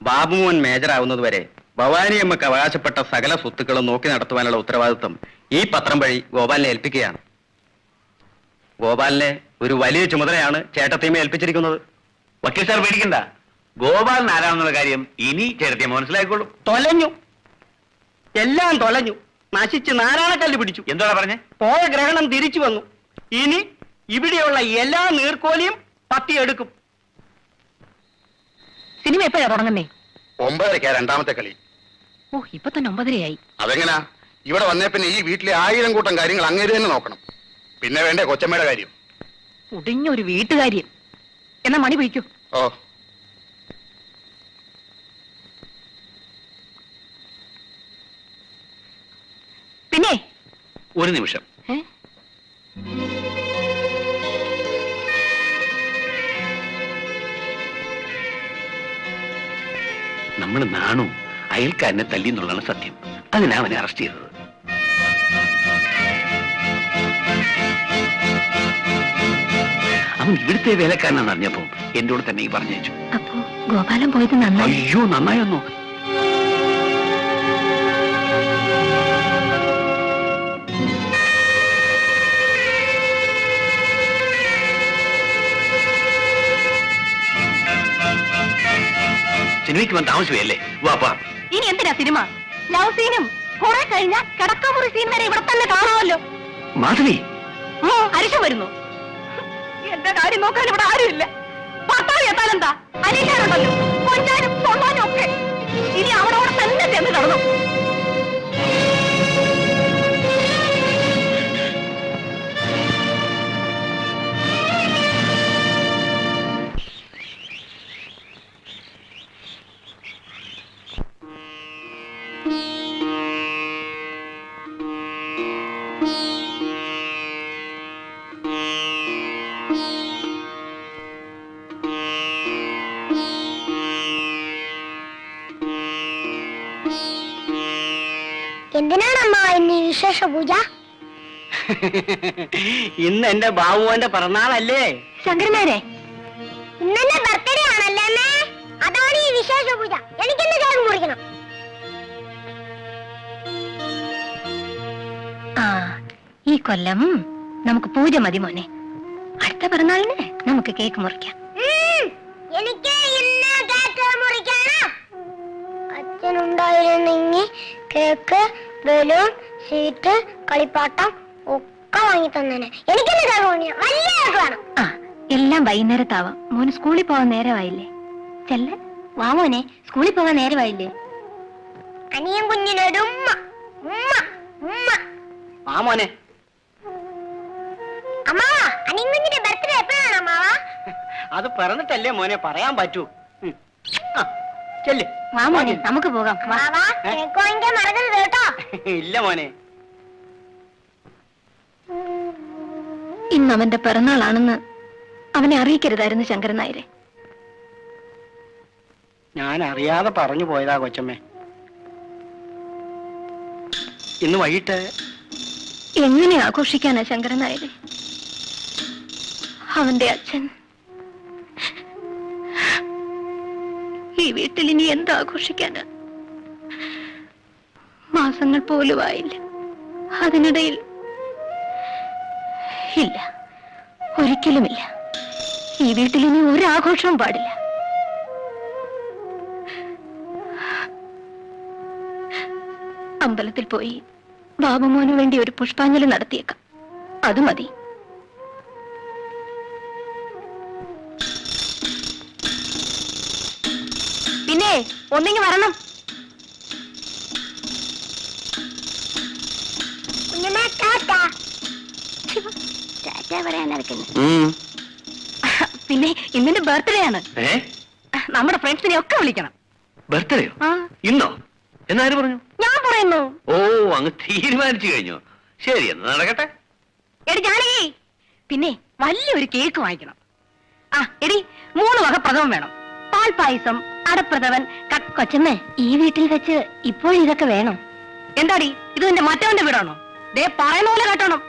ബാബുമോൻ മേജറാവുന്നതുവരെ ഭവാനിയമ്മക്ക് അവകാശപ്പെട്ട സകല സ്വത്തുക്കളും നോക്കി നടത്തുവാനുള്ള ഉത്തരവാദിത്വം ഈ പത്രം വഴി ഗോപാലിനെ ഏൽപ്പിക്കുകയാണ്. ഗോപാലിനെ ഒരു വലിയ ചുമതലയാണ് ചേട്ടത്തിയമ്മ ഏൽപ്പിച്ചിരിക്കുന്നത്. വക്കീൽ സാർ പേടിക്കണ്ട, ഗോപാലിന് ആരാണെന്നുള്ള കാര്യം ഇനി ചേട്ടത്തിയമ്മ മനസ്സിലായിക്കോളും. തൊലഞ്ഞു, എല്ലാം തൊലഞ്ഞു, നശിച്ച് നാരായണക്കല്ല് പിടിച്ചു. എന്താണ് പറഞ്ഞേ? പോയ ഗ്രഹണം തിരിച്ചു വന്നു. ഇനി ഇവിടെയുള്ള എല്ലാ നീർക്കോലിയും പത്തിയെടുക്കും. സിനിമ എപ്പോഴാ തുടങ്ങുന്നേ? 9:30 രണ്ടാമത്തെ കളി. ഓ, ഇപ്പൊ തന്നെ 9:30 അതെങ്ങനാ? ഇവിടെ വന്നേ പിന്നെ ഈ വീട്ടിലെ 1000 കൂട്ടം കാര്യങ്ങൾ അങ്ങേര് തന്നെ നോക്കണം. പിന്നെ വേണ്ടേ കൊച്ചമ്മയുടെ കാര്യം? മുടിഞ്ഞൊരു വീട്ടുകാര്യം. എന്നാ മണി പിടിക്കൂ. ഓ, പിന്നെ ഒരു നിമിഷം. നമ്മൾ നാണു അയൽക്കാരനെ തല്ലി എന്നുള്ളതാണ് സത്യം. അതിനാ അവനെ അറസ്റ്റ് ചെയ്തത്. അവൻ ഇവിടുത്തെ വേലക്കാരനാണെന്ന് അറിഞ്ഞപ്പോ എന്റെ കൂടെ തന്നെ പറഞ്ഞു. അപ്പോ ഗോപാലൻ പോയത് നന്നായി. അയ്യോ, നന്നായൊന്നു. സിനിമയ്ക്ക് വന്ന് താമസിച്ചല്ലേ? വാപ്പാ, ഇനി എന്തിനാ സിനിമ? ലവ് സീനും കുറെ കഴിഞ്ഞ കിടക്കാമുറി സീൻ വരെ ഇവിടെ തന്നെ കാണാമല്ലോ. മാധവി, അരിശം വരുന്നു. എന്റെ കാര്യം നോക്കാൻ ഇവിടെ ആരുമില്ല. പട്ടാളി എത്താനെന്താ? അനീഷാരുണ്ടല്ലോ, കൊഞ്ചാനും തൊള്ളാനും ഒക്കെ. ഇനി അവളോടെ തന്നെ ചെന്ന് നടന്നു. എന്തിനാണമ്മ ഇന്ന് വിശേഷ പൂജ? ഇന്ന് എന്റെ ബാബുവിന്റെ പിറന്നാളല്ലേ ശങ്കരനാരെ? ഇന്നെന്റെ ബർത്ത്ഡേ ആണല്ലേ അമ്മേ? അതാണ് ഈ വിശേഷ പൂജ. എനിക്കെന്നെ കേക്ക് മുറിക്കണം. ആ, ഈ കൊല്ലം നമുക്ക് പൂജ മതി മോനെ. അടുത്ത പിറന്നാളിന് നമുക്ക് കേക്ക് മുറിക്കാം. എനിക്ക് ഇന്ന് കേക്ക് മുറിക്കണം. അച്ഛനുണ്ടായിരുന്നെങ്കിൽ കേക്ക്, ബലൂൺ, സീറ്റ്, കളിപ്പാട്ടം ഒക്കെ വാങ്ങി തന്നെ. എനിക്കെന്നെ കേക്ക് മുറിക്കണം. വലിയ കേക്ക് വേണം. ആ, എല്ലാം വൈകുന്നേരത്താവാം. മോന് സ്കൂളിൽ പോകാൻ നേരമായില്ലേ? ചെല്ല, വാ മോനെ, സ്കൂളിൽ പോകാൻ നേരമായില്ലേ? അനിയൻ കുഞ്ഞിനൊരു ഉമ്മ ഉമ്മ ഉമ്മ. ആ മോനെ. അമ്മാവാ, അനിയൻ കുഞ്ഞിന്റെ ബർത്ത്ഡേ എപ്പോഴാണ് അമ്മാവാ? അത് പറഞ്ഞിട്ടല്ലേ മോനെ പറയാൻ പറ്റൂ. ചെല്ല്. വാ മോനെ, നമുക്ക് പോകാം. അമ്മാവാ, കേക്ക് വാങ്ങിക്കാൻ മറക്കരുത് കേട്ടോ. ഇല്ല മോനെ. ഇന്ന് അവന്റെ പിറന്നാളാണെന്ന് അവനെ അറിയിക്കരുതായിരുന്നു ശങ്കരൻ നായരെ. ഞാൻ അറിയാതെ പറഞ്ഞു പോയതാ കൊച്ചമ്മേ. ഇന്ന് വൈകിട്ട് എങ്ങനെ ആഘോഷിക്കാനാ ശങ്കരൻ നായരെ? അവന്റെ അച്ഛൻ ഈ വീട്ടിൽ ഇനി എന്താഘോഷിക്കാനാ? മാസങ്ങൾ പോലും ആയില്ല. അതിനിടയിൽ ഇല്ല, ഒരിക്കലുമില്ല. ഈ വീട്ടിൽ ഇനി ഒരു ആഘോഷവും പാടില്ല. അമ്പലത്തിൽ പോയി ബാബുമോന് വേണ്ടി ഒരു പുഷ്പാഞ്ജലി നടത്തിയേക്കാം. അത് മതി. പിന്നെ ഒന്നിങ്ങി വരണം. പിന്നെ ഇന്നിന്റെ ബർത്ത്ഡേ ആണ്. നമ്മുടെ ഫ്രണ്ട്സിനെ ഒക്കെ വിളിക്കണം. ബർത്ത്ഡേയോ? ഇന്നോ? എന്നാര് പറഞ്ഞു? ഞാൻ പറയുന്നു. ഓ, അങ്ങ് തീരുമാനിച്ചു കഴിഞ്ഞോ? ശരി, എന്ന് നടക്കട്ടെ. എടി ജാനകി, പിന്നെ വലിയൊരു കേക്ക് വാങ്ങിക്കണം. ആ എടി, 3 വക പ്രഥമം വേണം. പാൽപായസം, അടപ്രഥമൻ. കൊച്ചമ്മേ, ഈ വീട്ടിൽ വെച്ച് ഇപ്പോൾ ഇതൊക്കെ വേണം. എന്താടി, ഇത് നിന്റെ മറ്റവന്റെ വീടാണോ? ദേ പറയുന്ന പോലെ കേട്ടോണം.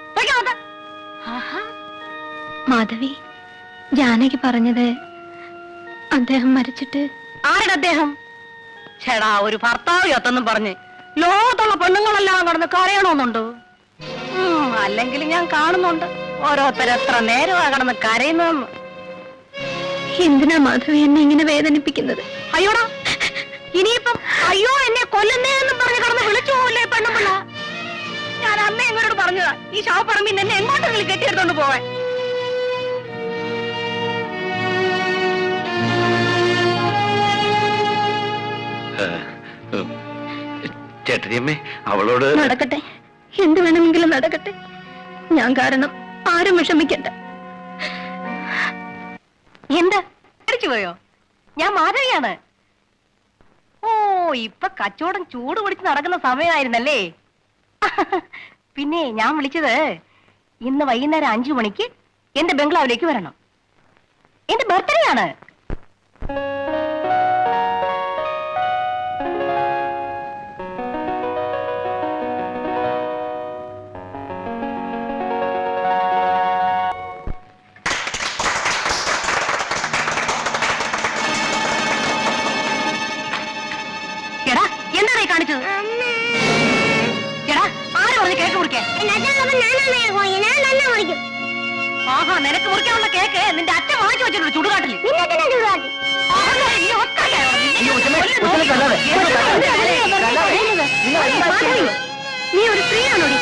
മാധവി, ജാനകി പറഞ്ഞത് അദ്ദേഹം മരിച്ചിട്ട്. ആരുടെ അദ്ദേഹം? ചേടാ ഒരു ഭർത്താവ് ചത്തെന്നും പറഞ്ഞ് ലോകത്തുള്ള പെണ്ണുങ്ങളെല്ലാം കടന്ന് കരയണമെന്നുണ്ടോ? അല്ലെങ്കിൽ ഞാൻ കാണുന്നുണ്ട് ഓരോരുത്തരെത്ര നേരമാ കടന്ന് കരയുന്നതെന്ന്. എന്തിനാ മാധവി എന്നെ ഇങ്ങനെ വേദനിപ്പിക്കുന്നത്? അയ്യോടാ, ഇനിയിപ്പം അയ്യോ എന്നെ കൊല്ലുന്നേന്നും പറഞ്ഞ് കടന്ന് വിളിച്ചു പോവില്ലേ പെണ്ണുമ്പിള്ള? ഞാൻ അന്നേ എങ്ങോട്ട് പറഞ്ഞതാ ഈ ശവപ്പറമ്പിൽ എന്നെ എങ്ങോട്ടെങ്കിലും കെട്ടിയെടുത്തോണ്ട് പോവാൻ. ചേട്ടരിയമ്മേ, അവളോട് നടക്കട്ടെ, എന്ത് വേണമെങ്കിലും നടക്കട്ടെ. ഞാൻ കാരണം ആരും വിഷമിക്കണ്ട. എന്താ അടിച്ചു പോയോ? ഞാൻ മാധവിയാണ്. ഓ, ഇപ്പൊ കച്ചവടം ചൂട് പിടിച്ച് നടക്കുന്ന സമയമായിരുന്നല്ലേ? പിന്നെ ഞാൻ വിളിച്ചത് ഇന്ന് വൈകുന്നേരം 5 മണിക്ക് എന്റെ ബംഗ്ലാവിലേക്ക് വരണം. എന്റെ ബർത്ത്ഡേ ആണ്. എടാ, എന്താണ് കാണിച്ചത്? എടാ, ആര് പറഞ്ഞു കേക്ക് മുറിക്കാൻ? ആഹാ, നിനക്ക് മുറിക്കാനുള്ള കേക്ക് നിന്റെ അച്ഛൻ വാങ്ങിച്ചു വെച്ചിട്ടുണ്ട് ചുടുകാട്ടില്. നീ ഒരു സ്ത്രീയാണോടി?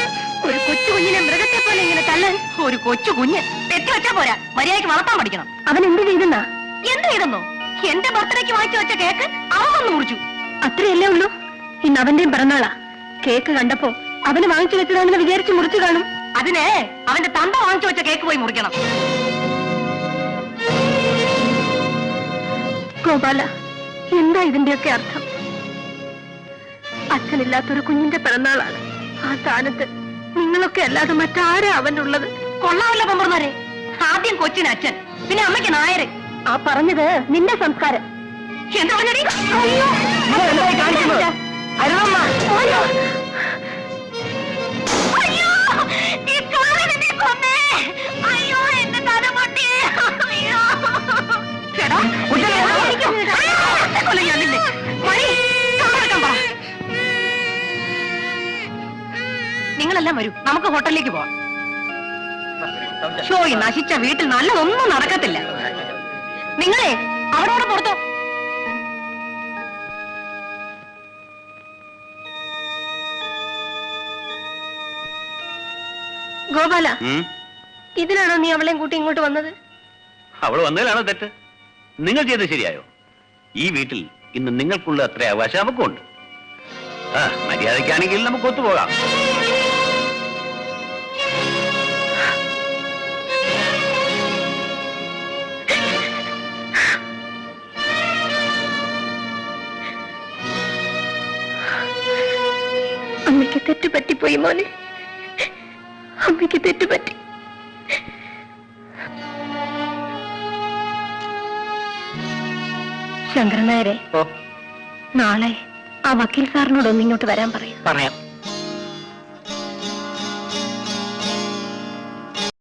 ഒരു കൊച്ചു കുഞ്ഞിനെ മൃഗത്തെ പോലെ ഇങ്ങനെ തല്ലാൻ? ഒരു കൊച്ചു കുഞ്ഞ് പെറ്റി വെച്ചാ പോരാ, മര്യാദയ്ക്ക് വളർത്താൻ പഠിക്കണം. അവൻ എന്ത് ചെയ്തെന്നാ? എന്ത് ചെയ്തെന്നോ? എന്റെ ബർത്ത്ഡേക്ക് വാങ്ങിച്ചു വെച്ച കേക്ക് അവൻ വന്ന് മുറിച്ചു. അത്രയല്ലേ ഉള്ളൂ? ഇന്ന് അവന്റെയും പിറന്നാളാ. കേക്ക് കണ്ടപ്പോ അവന് വാങ്ങിച്ചു വെച്ചതാണെന്ന് വിചാരിച്ച് മുറിച്ചു കാണും. അതിന് അവന്റെ തന്ത വാങ്ങിച്ചു വെച്ച കേക്ക് പോയി മുറിക്കണം. ഗോപാല, എന്താ ഇതിന്റെയൊക്കെ അർത്ഥം? അച്ഛനില്ലാത്തൊരു കുഞ്ഞിന്റെ പിറന്നാളാണ്. ആ സ്ഥാനത്ത് നിങ്ങളൊക്കെ അല്ലാതെ മറ്റാരാ അവനുള്ളത്? കൊള്ളാമല്ല പമ്പർമാരെ. ആദ്യം കൊച്ചിന് അച്ഛൻ, പിന്നെ അമ്മയ്ക്ക് നായര്. ആ പറഞ്ഞത് നിന്റെ സംസ്കാരം. എന്താ പറഞ്ഞടി? അരുണമ്മ, അയ്യോ, ഈ കാലൻ എന്നെ കൊന്നേ. അയ്യോ, എന്റെ തല പൊട്ടി. അയ്യോ. ചേട്ടാ, കൊല്ലം ഞാനില്ലേ? മണി, കാറെടുക്കാൻ പറ. നിങ്ങളെല്ലാം വരൂ, നമുക്ക് ഹോട്ടലിലേക്ക് പോവാം. ഷോ, ഈ നശിച്ച വീട്ടിൽ നല്ലതൊന്നും നടക്കത്തില്ല. നിങ്ങളെ അവിടെ പുറത്തോ. ഗോപാല, ഇതിനാണോ നീ അവളെയും കൂട്ടി ഇങ്ങോട്ട് വന്നത്? അവള് വന്നതിലാണോ തെറ്റ്? നിങ്ങൾ ചെയ്തത് ശരിയായോ? ഈ വീട്ടിൽ ഇന്ന് നിങ്ങൾക്കുള്ള അത്ര അവകാശം നമുക്കുണ്ട്. മര്യാദയ്ക്കാണെങ്കിൽ നമുക്ക് ഒത്തുപോകാം. അമ്മയ്ക്ക് തെറ്റുപറ്റിപ്പോയി മോനെ, അമ്മയ്ക്ക് തെറ്റുപറ്റി. ശങ്കരനായരെ, നാളെ ആ വക്കീൽ സാറിനോടൊന്ന് ഇങ്ങോട്ട് വരാൻ പറയൂ. പറയാം.